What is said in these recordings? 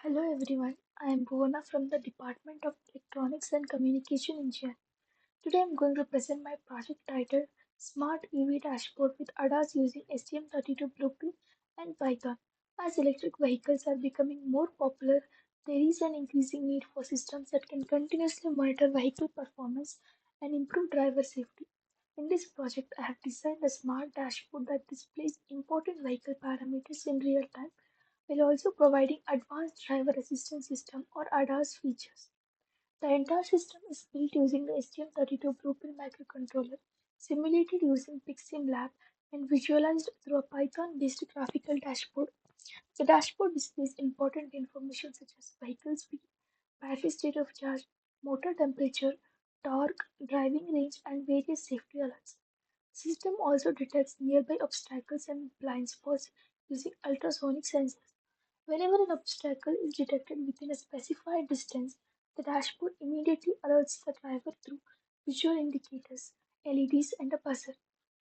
Hello everyone, I am Bhuvana from the Department of Electronics and Communication Engineering. Today I am going to present my project titled Smart EV Dashboard with ADAS using STM32 Blue Pill and Python. As electric vehicles are becoming more popular, there is an increasing need for systems that can continuously monitor vehicle performance and improve driver safety. In this project, I have designed a smart dashboard that displays important vehicle parameters in real time while also providing advanced driver assistance system or ADAS features. The entire system is built using the STM32 Blue Pill microcontroller, simulated using PicsimLab, and visualized through a Python-based graphical dashboard. The dashboard displays important information such as vehicle speed, battery state of charge, motor temperature, torque, driving range, and various safety alerts. The system also detects nearby obstacles and blind spots using ultrasonic sensors. Whenever an obstacle is detected within a specified distance, the dashboard immediately alerts the driver through visual indicators, LEDs, and a buzzer.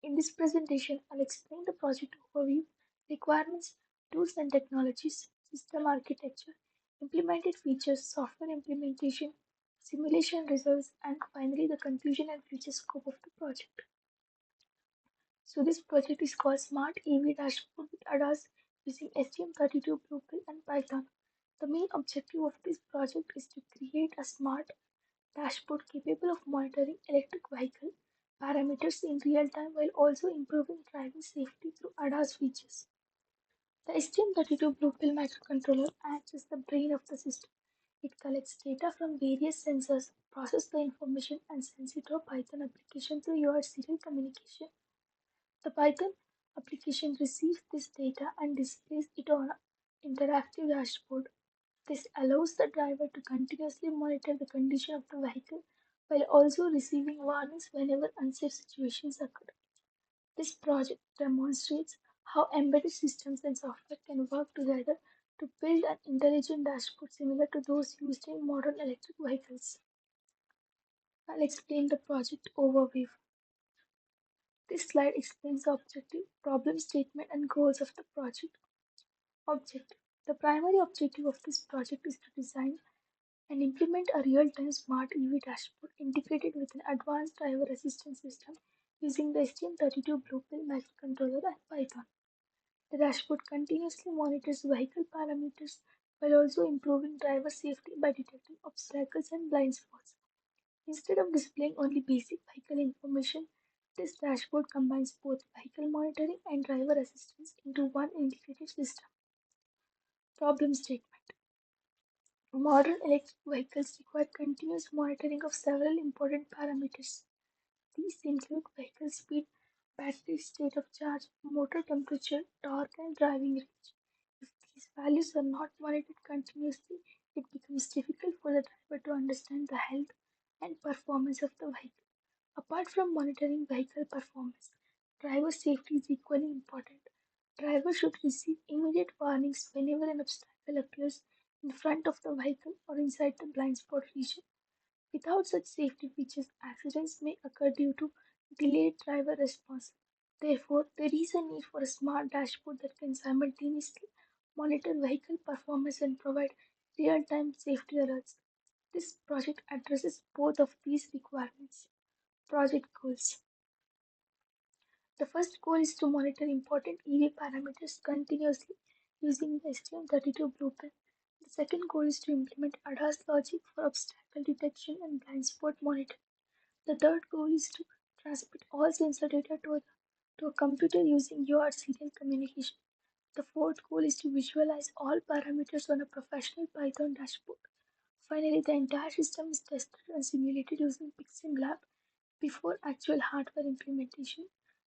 In this presentation, I'll explain the project overview, requirements, tools and technologies, system architecture, implemented features, software implementation, simulation results, and finally the conclusion and future scope of the project. So this project is called Smart EV Dashboard with ADAS using STM32 Blue Pill and Python. The main objective of this project is to create a smart dashboard capable of monitoring electric vehicle parameters in real time while also improving driving safety through ADAS features. The STM32 Blue Pill microcontroller acts as the brain of the system. It collects data from various sensors, processes the information, and sends it to a Python application through UART serial communication. The Python application receives this data and displays it on an interactive dashboard. This allows the driver to continuously monitor the condition of the vehicle while also receiving warnings whenever unsafe situations occur. This project demonstrates how embedded systems and software can work together to build an intelligent dashboard similar to those used in modern electric vehicles. I'll explain the project overview. This slide explains the objective, problem statement, and goals of the project. Objective. The primary objective of this project is to design and implement a real-time smart EV dashboard integrated with an advanced driver assistance system using the STM32 Blue Pill microcontroller and Python. The dashboard continuously monitors vehicle parameters while also improving driver safety by detecting obstacles and blind spots. Instead of displaying only basic vehicle information, this dashboard combines both vehicle monitoring and driver assistance into one integrated system. Problem statement. Modern electric vehicles require continuous monitoring of several important parameters. These include vehicle speed, battery state of charge, motor temperature, torque, and driving range. If these values are not monitored continuously, it becomes difficult for the driver to understand the health and performance of the vehicle. Apart from monitoring vehicle performance, driver safety is equally important. Drivers should receive immediate warnings whenever an obstacle appears in front of the vehicle or inside the blind spot region. Without such safety features, accidents may occur due to delayed driver response. Therefore, there is a need for a smart dashboard that can simultaneously monitor vehicle performance and provide real time safety alerts. This project addresses both of these requirements. Project goals. The first goal is to monitor important EV parameters continuously using the STM32 Blue Pill. The second goal is to implement ADAS logic for obstacle detection and blind spot monitoring. The third goal is to transmit all sensor data to a computer using UART serial communication. The fourth goal is to visualize all parameters on a professional Python dashboard. Finally, the entire system is tested and simulated using PicsimLab before actual hardware implementation.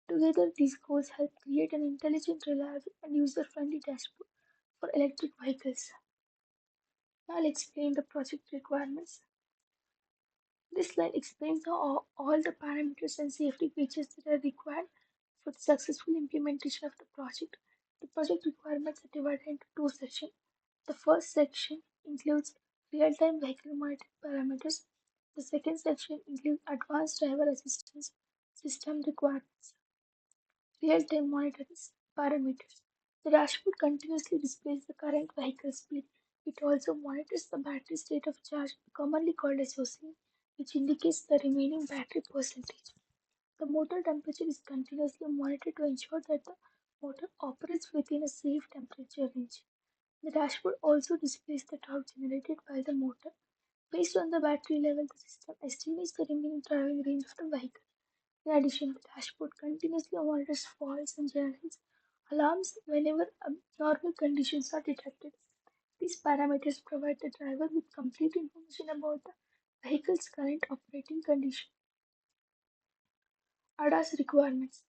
Together, these goals help create an intelligent, reliable, and user-friendly dashboard for electric vehicles. Now I'll explain the project requirements. This slide explains all the parameters and safety features that are required for the successful implementation of the project. The project requirements are divided into two sections. The first section includes real-time vehicle monitoring parameters. The second section includes advanced driver assistance system requirements. Real-time monitoring parameters. The dashboard continuously displays the current vehicle speed, It also monitors the battery state of charge, commonly called SOC, which indicates the remaining battery percentage. The motor temperature is continuously monitored to ensure that the motor operates within a safe temperature range. The dashboard also displays the torque generated by the motor. Based on the battery level, the system estimates the remaining driving range of the vehicle. In addition, the dashboard continuously monitors faults and generates alarms whenever abnormal conditions are detected. These parameters provide the driver with complete information about the vehicle's current operating condition. ADAS requirements.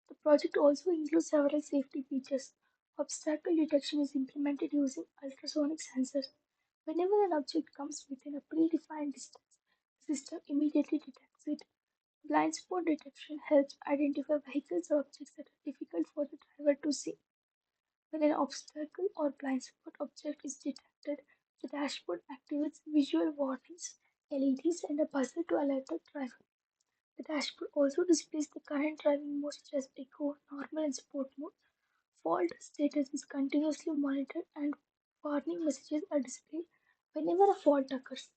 The project also includes several safety features. Obstacle detection is implemented using ultrasonic sensors. Whenever an object comes within a predefined distance, the system immediately detects it. Blind spot detection helps identify vehicles or objects that are difficult for the driver to see. When an obstacle or blind spot object is detected, the dashboard activates visual warnings, LEDs, and a buzzer to alert the driver. The dashboard also displays the current driving modes such as Eco, Normal, and Sport mode. Fault status is continuously monitored and warning messages are displayed whenever a fault occurs.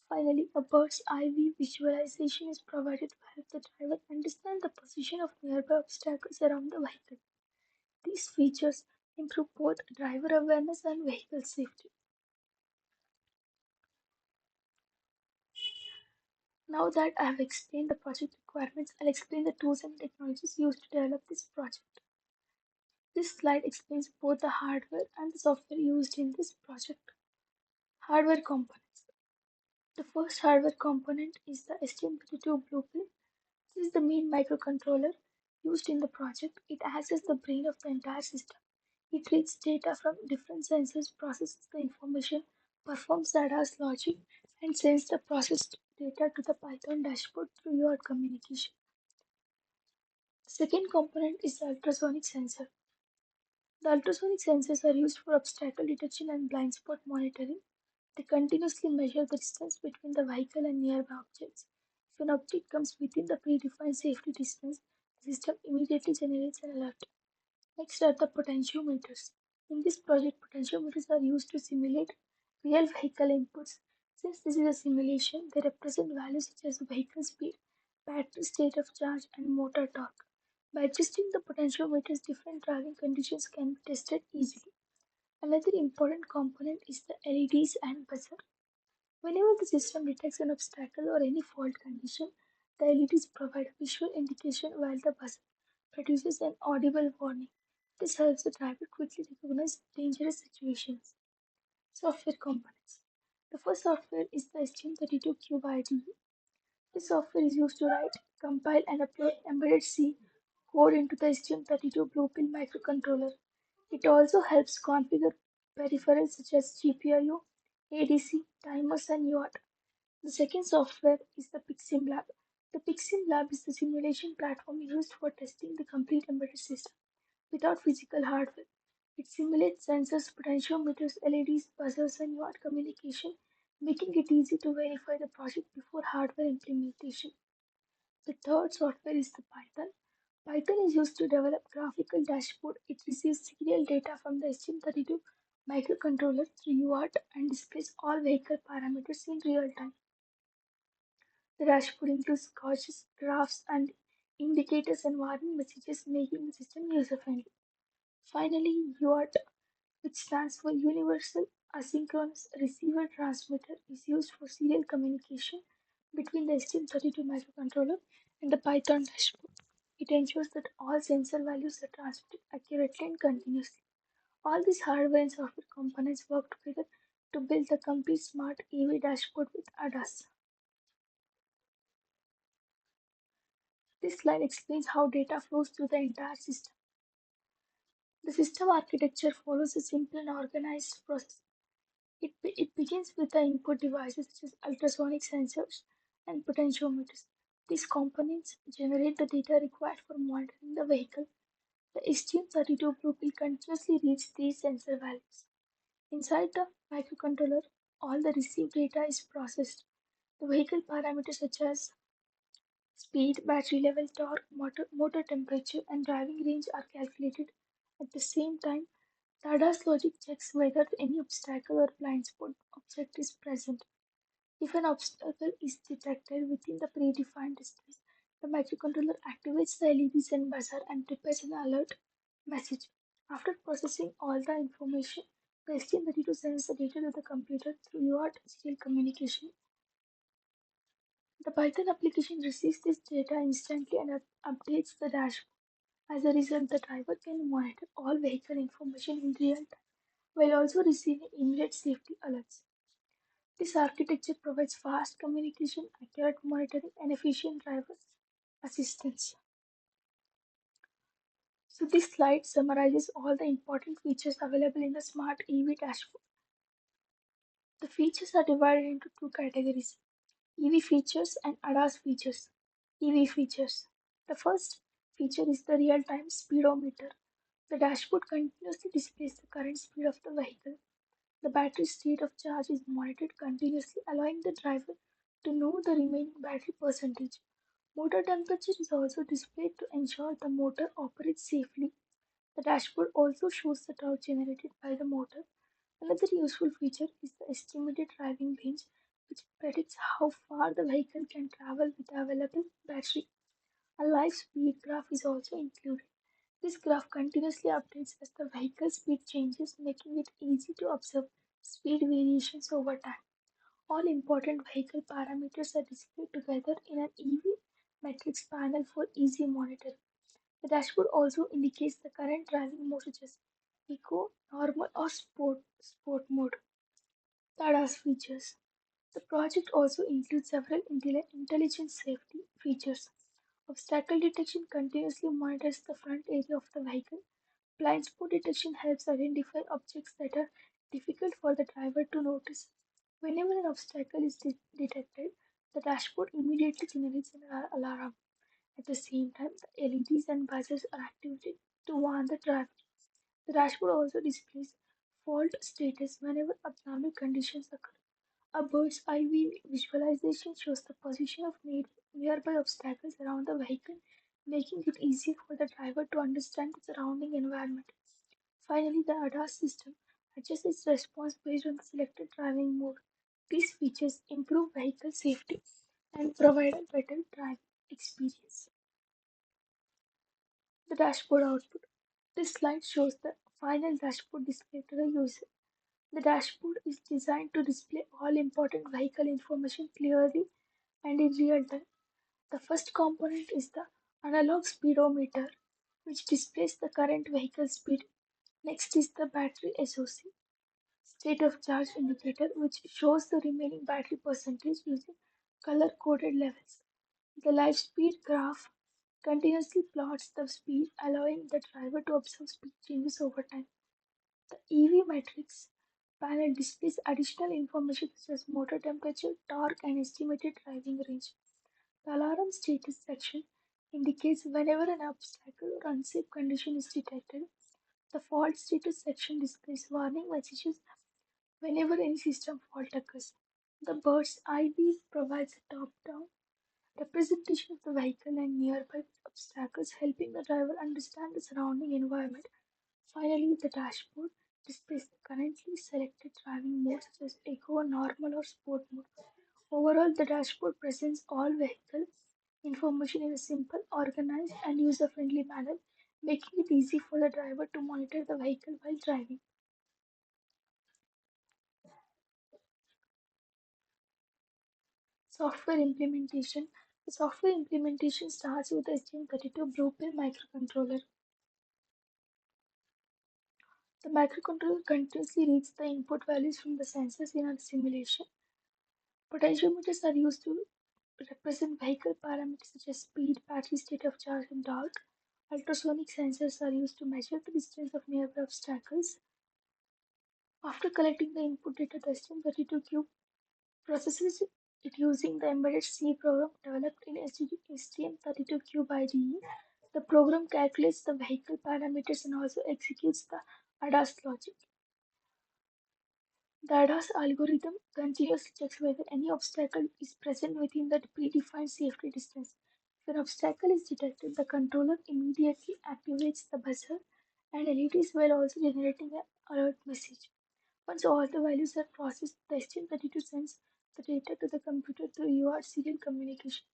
Finally, a bird's eye view visualization is provided to help the driver understand the position of nearby obstacles around the vehicle. These features improve both driver awareness and vehicle safety. Now that I have explained the project requirements, I'll explain the tools and technologies used to develop this project. This slide explains both the hardware and the software used in this project. Hardware components. The first hardware component is the STM32 Blue Pill. This is the main microcontroller used in the project. It acts as the brain of the entire system. It reads data from different sensors, processes the information, performs the ADAS logic, and sends the processed data to the Python dashboard through UART communication. The second component is the ultrasonic sensor. The ultrasonic sensors are used for obstacle detection and blind spot monitoring. They continuously measure the distance between the vehicle and nearby objects. If an object comes within the predefined safety distance, the system immediately generates an alert. Next are the potentiometers. In this project, potentiometers are used to simulate real vehicle inputs. Since this is a simulation, they represent values such as vehicle speed, battery state of charge, and motor torque. By adjusting the potentiometers, different driving conditions can be tested easily. Another important component is the LEDs and buzzer. Whenever the system detects an obstacle or any fault condition, the LEDs provide a visual indication while the buzzer produces an audible warning. This helps the driver quickly recognize dangerous situations. Software components. The first software is the STM32 Cube IDE. This software is used to write, compile, and upload embedded C code into the STM32 Blue Pill microcontroller. It also helps configure peripherals such as GPIO, ADC, timers, and UART. The second software is the PicsimLab. The PicsimLab is the simulation platform used for testing the complete embedded system without physical hardware. It simulates sensors, potentiometers, LEDs, buzzers, and UART communication, making it easy to verify the project before hardware implementation. The third software is the Python. Python is used to develop graphical dashboard. It receives serial data from the STM32 microcontroller through UART and displays all vehicle parameters in real time. The dashboard includes gauges, graphs, and indicators and warning messages, making the system user-friendly. Finally, UART, which stands for Universal Asynchronous Receiver Transmitter, is used for serial communication between the STM32 microcontroller and the Python dashboard. It ensures that all sensor values are transmitted accurately and continuously. All these hardware and software components work together to build the complete smart EV dashboard with ADAS. This slide explains how data flows through the entire system. The system architecture follows a simple and organized process. It begins with the input devices such as ultrasonic sensors and potentiometers. These components generate the data required for monitoring the vehicle. The STM32 Blue Pill continuously reads these sensor values. Inside the microcontroller, all the received data is processed. The vehicle parameters such as speed, battery level, torque, motor temperature, and driving range are calculated. At the same time, The ADAS logic checks whether any obstacle or blind spot object is present. If an obstacle is detected within the predefined distance, the microcontroller activates the LEDs and buzzer and prepares an alert message. After processing all the information, the STM32 sends the data to the computer through UART serial communication. The Python application receives this data instantly and updates the dashboard. As a result, the driver can monitor all vehicle information in real time while also receiving immediate safety alerts. This architecture provides fast communication, accurate monitoring, and efficient driver assistance. So, this slide summarizes all the important features available in the smart EV dashboard. The features are divided into two categories: EV features and ADAS features. EV features. The first feature is the real time speedometer. The dashboard continuously displays the current speed of the vehicle. The battery state of charge is monitored continuously, allowing the driver to know the remaining battery percentage. Motor temperature is also displayed to ensure the motor operates safely. The dashboard also shows the torque generated by the motor. Another useful feature is the estimated driving range, which predicts how far the vehicle can travel with the available battery. A live speed graph is also included. This graph continuously updates as the vehicle speed changes, making it easy to observe speed variations over time. All important vehicle parameters are displayed together in an EV metrics panel for easy monitoring. The dashboard also indicates the current driving mode such as eco, normal, or sport mode. ADAS features. The project also includes several intelligent safety features. Obstacle detection continuously monitors the front area of the vehicle. Blind spot detection helps identify objects that are difficult for the driver to notice. Whenever an obstacle is detected, the dashboard immediately generates an alarm. At the same time, the LEDs and buzzers are activated to warn the driver. The dashboard also displays fault status whenever abnormal conditions occur. A bird's eye view visualization shows the position of nearby obstacles around the vehicle, making it easier for the driver to understand the surrounding environment. Finally, the ADAS system adjusts its response based on the selected driving mode. These features improve vehicle safety and provide a better driving experience. The dashboard output. This slide shows the final dashboard display to the user. The dashboard is designed to display all important vehicle information clearly and in real time. The first component is the analog speedometer, which displays the current vehicle speed. Next is the battery SOC, state of charge indicator, which shows the remaining battery percentage using color coded levels. The live speed graph continuously plots the speed, allowing the driver to observe speed changes over time. The EV metrics panel displays additional information such as motor temperature, torque, and estimated driving range. The alarm status section indicates whenever an obstacle or unsafe condition is detected. The fault status section displays warning messages whenever any system fault occurs. The bird's eye view provides a top-down representation of the vehicle and nearby obstacles, helping the driver understand the surrounding environment. Finally, the dashboard displays the currently selected driving modes such as eco, normal, or sport mode. Overall, the dashboard presents all vehicle information in a simple, organized, and user friendly manner, making it easy for the driver to monitor the vehicle while driving. Software implementation. The software implementation starts with the STM32 Blue Pill microcontroller. The microcontroller continuously reads the input values from the sensors in a simulation. Potentiometers are used to represent vehicle parameters such as speed, battery state of charge, and torque. Ultrasonic sensors are used to measure the distance of nearby obstacles. After collecting the input data, the STM32 processes it using the embedded C program developed in STM32 by IDE. The program calculates the vehicle parameters and also executes the ADAS logic. The ADAS algorithm continuously checks whether any obstacle is present within the predefined safety distance. If an obstacle is detected, the controller immediately activates the buzzer and LEDs while also generating an alert message. Once all the values are processed, the STM32 sends the data to the computer through UART serial communication.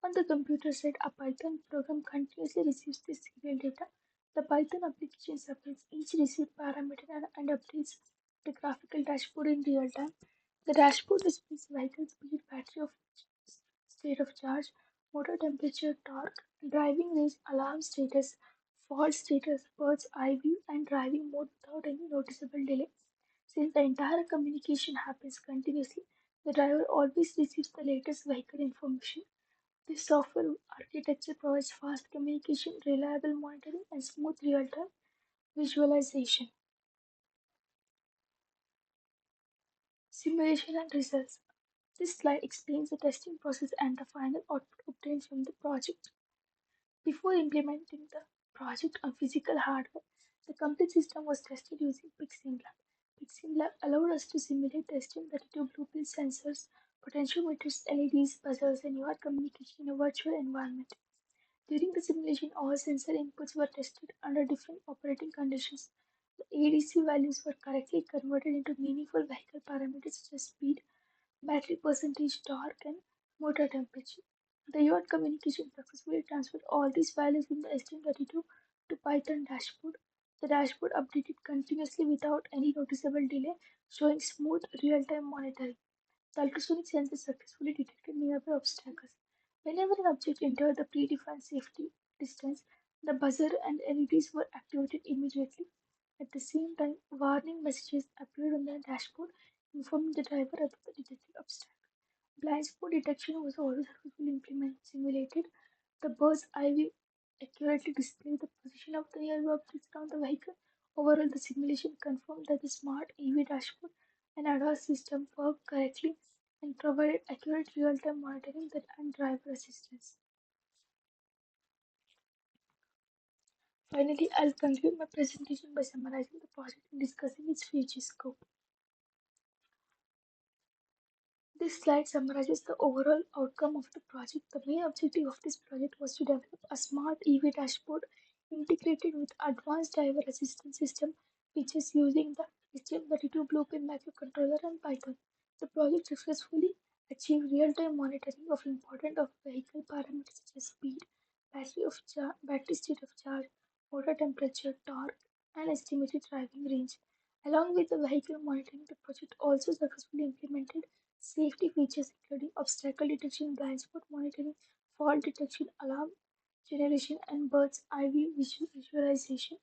On the computer side, a Python program continuously receives this serial data. The Python application separates each received parameter and updates the graphical dashboard in real time. The dashboard displays vehicle speed, battery of state of charge, motor temperature, torque, driving range, alarm status, fault status, bird's eye view, and driving mode without any noticeable delay. Since the entire communication happens continuously, the driver always receives the latest vehicle information. This software architecture provides fast communication, reliable monitoring, and smooth real-time visualization. Simulation and results. This slide explains the testing process and the final output obtained from the project. Before implementing the project on physical hardware, the complete system was tested using PicsimLab. PicsimLab allowed us to simulate the STM32 Blue Pill sensors, potentiometers, LEDs, buzzers, and UART communication in a virtual environment. During the simulation, all sensor inputs were tested under different operating conditions. The ADC values were correctly converted into meaningful vehicle parameters such as speed, battery percentage, torque, and motor temperature. The UART communication successfully transferred all these values from the STM32 to Python dashboard. The dashboard updated continuously without any noticeable delay, showing smooth real-time monitoring. The ultrasonic sensor successfully detected nearby obstacles. Whenever an object entered the predefined safety distance, the buzzer and LEDs were activated immediately. At the same time, warning messages appeared on the dashboard informing the driver about the detected obstacle. Blind spot detection was also successfully simulated. The bird's eye view accurately displayed the position of the nearby objects around the vehicle. Overall, the simulation confirmed that the smart EV dashboard and ADAS system worked correctly and provided accurate real-time monitoring and driver assistance. Finally, I'll conclude my presentation by summarizing the project and discussing its future scope. This slide summarizes the overall outcome of the project. The main objective of this project was to develop a smart EV dashboard integrated with advanced driver assistance system features using the STM32 Blue Pill microcontroller and Python. The project successfully achieved real-time monitoring of important of vehicle parameters such as speed, battery state of charge, motor temperature, torque, and estimated driving range. Along with the vehicle monitoring, the project also successfully implemented safety features including obstacle detection, blind spot monitoring, fault detection, alarm generation, and bird's eye view visualization.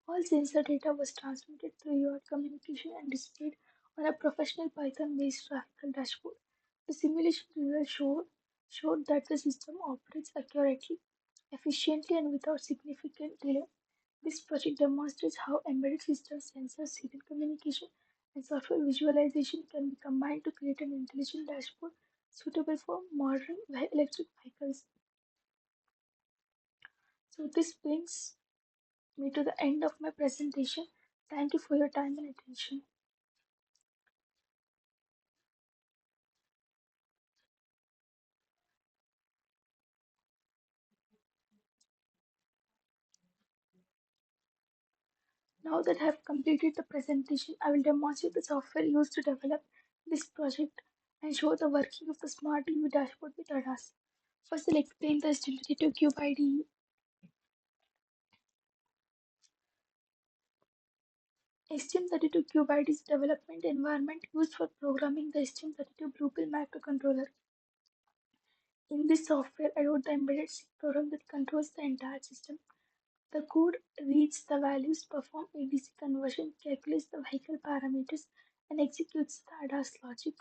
All sensor data was transmitted through UART communication and displayed on a professional Python-based graphical dashboard. The simulation results showed that the system operates accurately, efficiently, and without significant delay. This project demonstrates how embedded systems, sensors, serial communication, and software visualization can be combined to create an intelligent dashboard suitable for modern electric vehicles. So, this brings me to the end of my presentation. Thank you for your time and attention. Now that I have completed the presentation, I will demonstrate the software used to develop this project and show the working of the Smart TV dashboard with ADAS. First, I'll explain the STM32 Cube IDE. STM32 Cube IDE is a development environment used for programming the STM32 Blue Pill microcontroller. In this software, I wrote the embedded C program that controls the entire system. The code reads the values, performs ADC conversion, calculates the vehicle parameters, and executes the ADAS logic.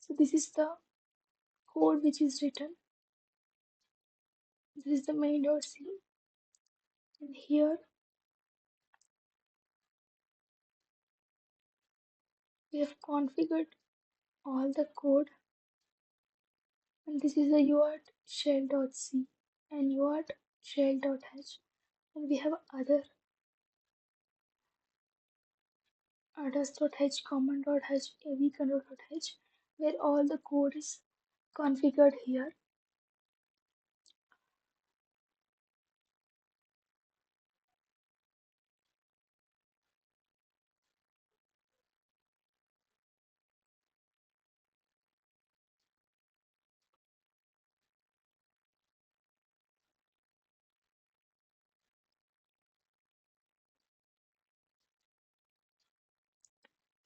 So this is the code which is written. This is the main.c, and here we have configured all the code, and this is the UART shell.c and UART shell.h, and we have other ADAS.h, common.h, avcontrol.h, where all the code is configured here.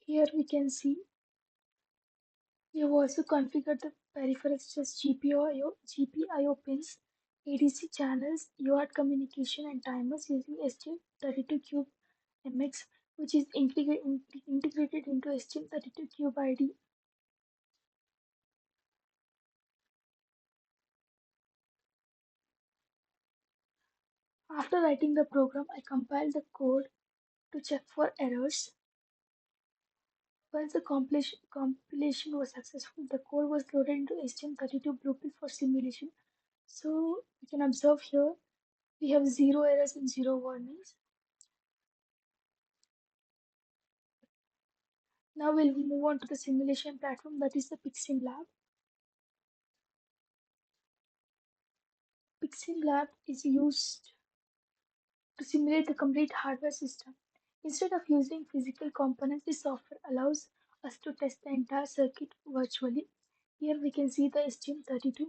Here we can see we have also configured the peripherals such as GPIO pins, ADC channels, UART communication, and timers using STM32 Cube MX, which is integrated into STM32 Cube ID. After writing the program, I compiled the code to check for errors. Once the compilation was successful, the code was loaded into STM32 Blue Pill for simulation. So we can observe here we have zero errors and zero warnings. Now we'll move on to the simulation platform, that is the PicsimLab. PicsimLab is used to simulate the complete hardware system. Instead of using physical components, this software allows us to test the entire circuit virtually. Here we can see the STM32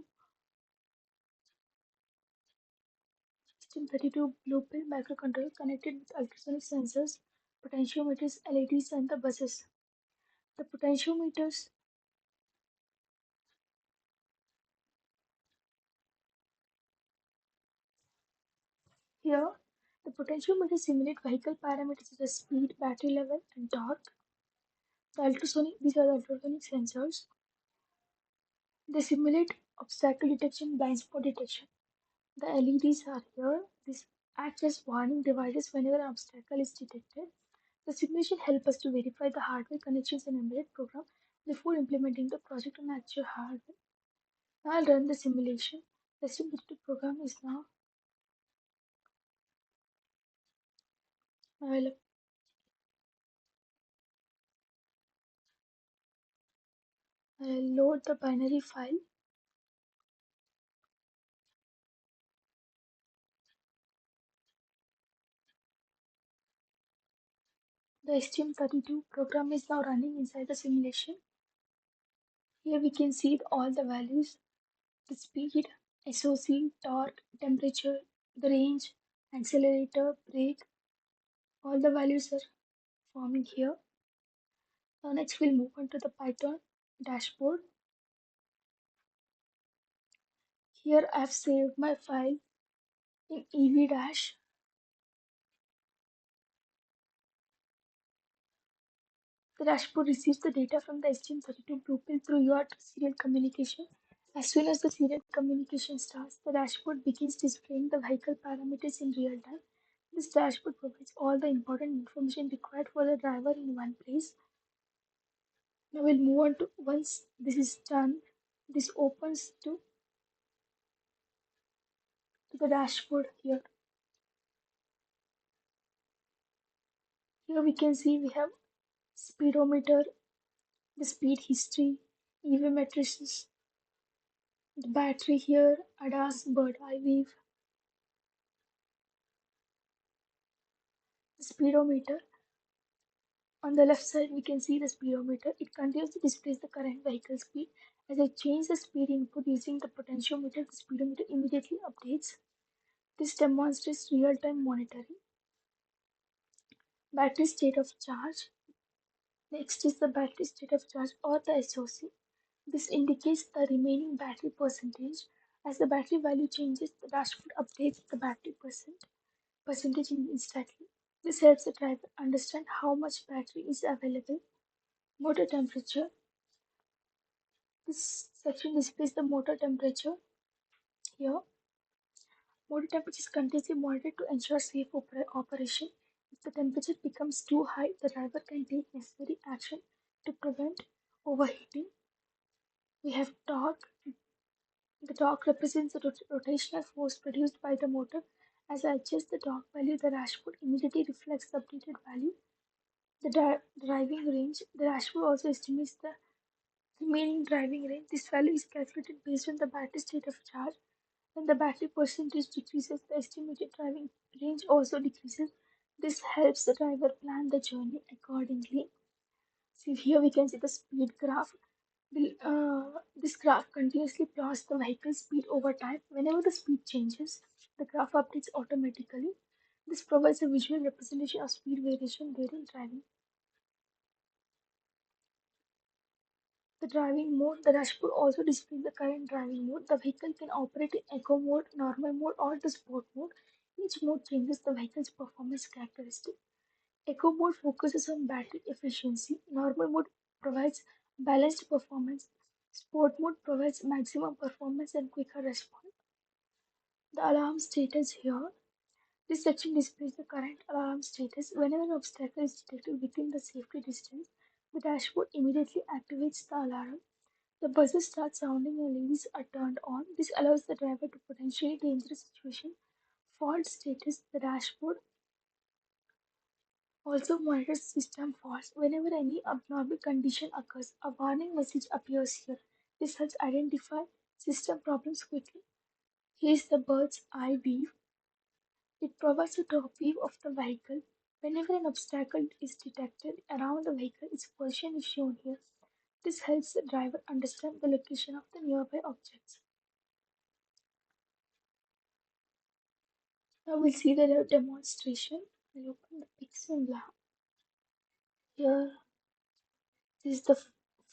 Blue Pill microcontroller connected with ultrasonic sensors, potentiometers, LEDs, and the buses. The potentiometers here, the potentiometers simulate vehicle parameters such as speed, battery level, and torque. These are the ultrasonic sensors. They simulate obstacle detection, blind spot detection. The LEDs are here. This acts as warning devices whenever an obstacle is detected. The simulation helps us to verify the hardware connections in embedded program before implementing the project on actual hardware. Now I'll run the simulation. The simulated program is now. I'll, I'll load the binary file. The STM32 program is now running inside the simulation. Here we can see all the values: the speed, SOC, torque, temperature, the range, accelerator, brake. All the values are forming here. Now next we'll move on to the Python dashboard. Here I've saved my file in EV dash. The dashboard receives the data from the STM32 Blue Pill through UART serial communication. As soon as the serial communication starts, the dashboard begins displaying the vehicle parameters in real time. This dashboard provides all the important information required for the driver in one place. Now we'll move on to, once this is done, this opens to the dashboard here. Here we can see we have speedometer, the speed history, EV matrices, the battery here, ADAS, bird eye view, the speedometer. On the left side, we can see the speedometer. It continuously displays the current vehicle speed. As I change the speed input using the potentiometer, the speedometer immediately updates. This demonstrates real-time monitoring. Battery state of charge. Next is the battery state of charge or the SOC. This indicates the remaining battery percentage. As the battery value changes, the dashboard updates the battery percentage instantly. This helps the driver understand how much battery is available. Motor temperature. This section displays the motor temperature. Here, motor temperature is continuously monitored to ensure safe operation. If the temperature becomes too high, the driver can take necessary action to prevent overheating. We have torque. The torque represents the rotational force produced by the motor. As I adjust the torque value, the dashboard immediately reflects the updated value. The driving range. The dashboard also estimates the remaining driving range. This value is calculated based on the battery state of charge. When the battery percentage decreases, the estimated driving range also decreases. This helps the driver plan the journey accordingly. See, here we can see the speed graph. This graph continuously plots the vehicle speed over time. Whenever the speed changes, the graph updates automatically. This provides a visual representation of speed variation during driving. The driving mode, the dashboard also displays the current driving mode. The vehicle can operate in eco mode, normal mode, or the sport mode. Each mode changes the vehicle's performance characteristics. Eco mode focuses on battery efficiency. Normal mode provides balanced performance. Sport mode provides maximum performance and quicker response. The alarm status here. This section displays the current alarm status. Whenever an obstacle is detected within the safety distance, the dashboard immediately activates the alarm. The buzzers start sounding and LEDs are turned on. This allows the driver to potentially dangerous situation. Fault status. The dashboard also monitors system faults. Whenever any abnormal condition occurs, a warning message appears here. This helps identify system problems quickly. Here is the bird's eye view. It provides a top view of the vehicle. Whenever an obstacle is detected around the vehicle, its position is shown here. This helps the driver understand the location of the nearby objects. Now we'll see the demonstration. I'll open the PicsimLab. Here is the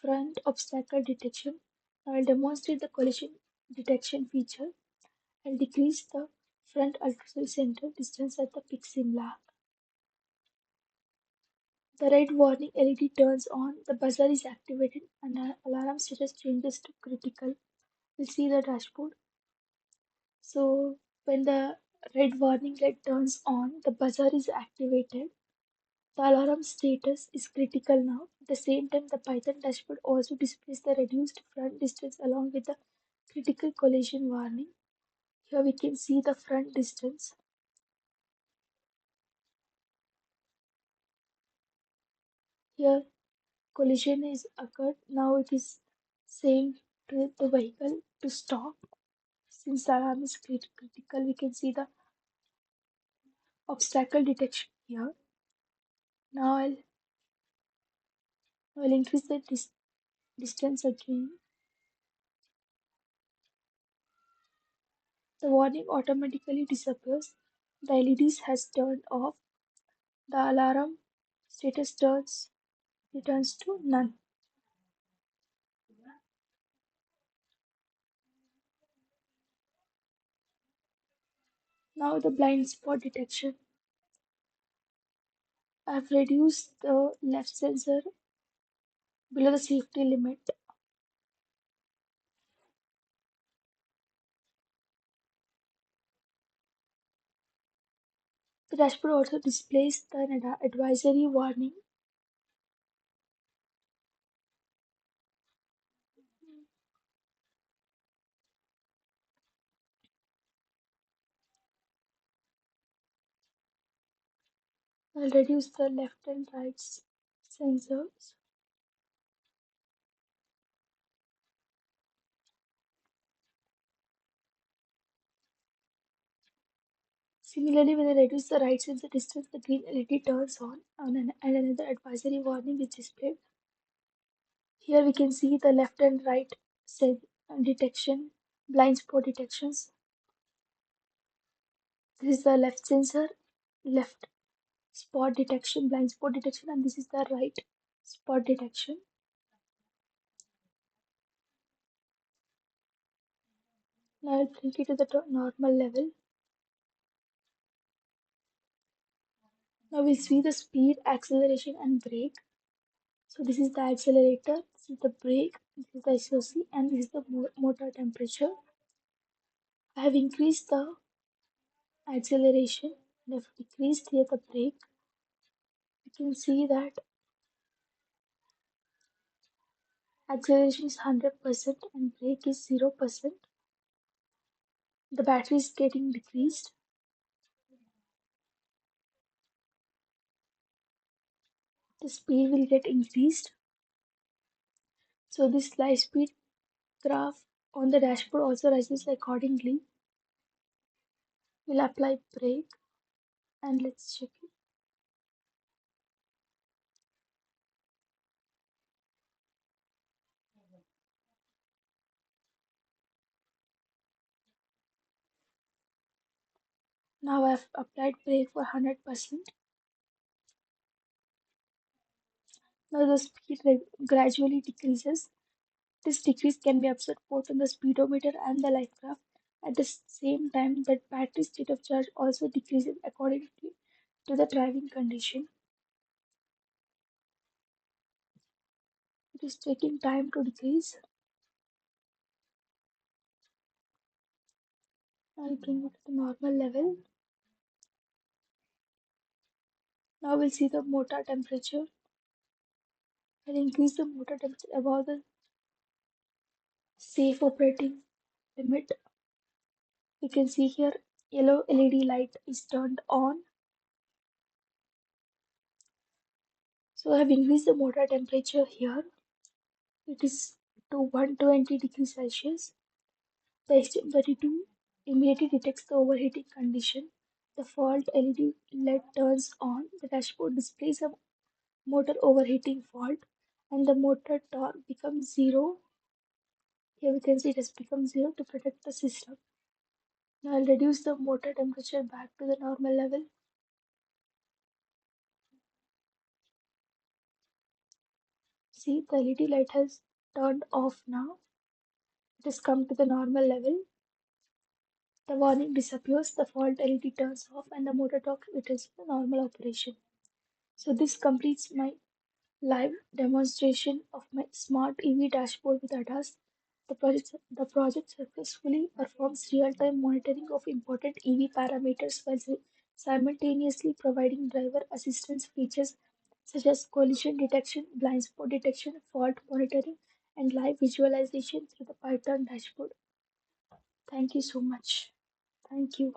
front obstacle detection. I'll demonstrate the collision detection feature. I'll decrease the front ultrasonic center distance at the PicsimLab. The red warning LED turns on, the buzzer is activated, and the alarm status changes to critical. We'll see the dashboard. So when the red warning light turns on, the buzzer is activated. The alarm status is critical now. At the same time, the Python dashboard also displays the reduced front distance along with the critical collision warning. Here we can see the front distance. Here collision is occurred. Now it is saying to the vehicle to stop. Since the alarm is critical, we can see the obstacle detection here. Now I'll increase the distance again. The warning automatically disappears. The LEDs has turned off. The alarm status returns to none. Now the blind spot detection. I've reduced the left sensor below the safety limit. The dashboard also displays the advisory warning. I'll reduce the left and right sensors. Similarly, when I reduce the right sensor distance, the green LED turns on and another advisory warning is displayed. Here we can see the left and right detection, blind spot detections. This is the left sensor, left spot detection, blind spot detection, and this is the right spot detection. Now I'll bring it to the normal level. Now we'll see the speed, acceleration, and brake. So this is the accelerator, this is the brake, this is the SOC, and this is the motor temperature. I have increased the acceleration and I've decreased here the brake. You can see that acceleration is 100% and brake is 0%. The battery is getting decreased. The speed will get increased. So this live speed graph on the dashboard also rises accordingly. We'll apply brake and let's check it. Now I've applied brake for 100%. Now the speed gradually decreases. This decrease can be observed both on the speedometer and the life graph. At the same time, the battery state of charge also decreases according to the driving condition. It is taking time to decrease. I'll bring it to the normal level. Now we'll see the motor temperature. I'll increase the motor temperature above the safe operating limit. You can see here yellow LED light is turned on. So I have increased the motor temperature here. It is to 120 degrees Celsius. The STM32 immediately detects the overheating condition. The fault LED LED turns on. The dashboard displays a motor overheating fault and the motor torque becomes zero. Here we can see it has become zero to protect the system. Now I'll reduce the motor temperature back to the normal level. See, the LED light has turned off now. It has come to the normal level. The warning disappears, the fault LED turns off, and the motor torque returns to the normal operation. So this completes my live demonstration of my smart EV dashboard with ADAS. The project successfully performs real-time monitoring of important EV parameters while simultaneously providing driver assistance features such as collision detection, blind spot detection, fault monitoring, and live visualization through the Python dashboard. Thank you so much. Thank you.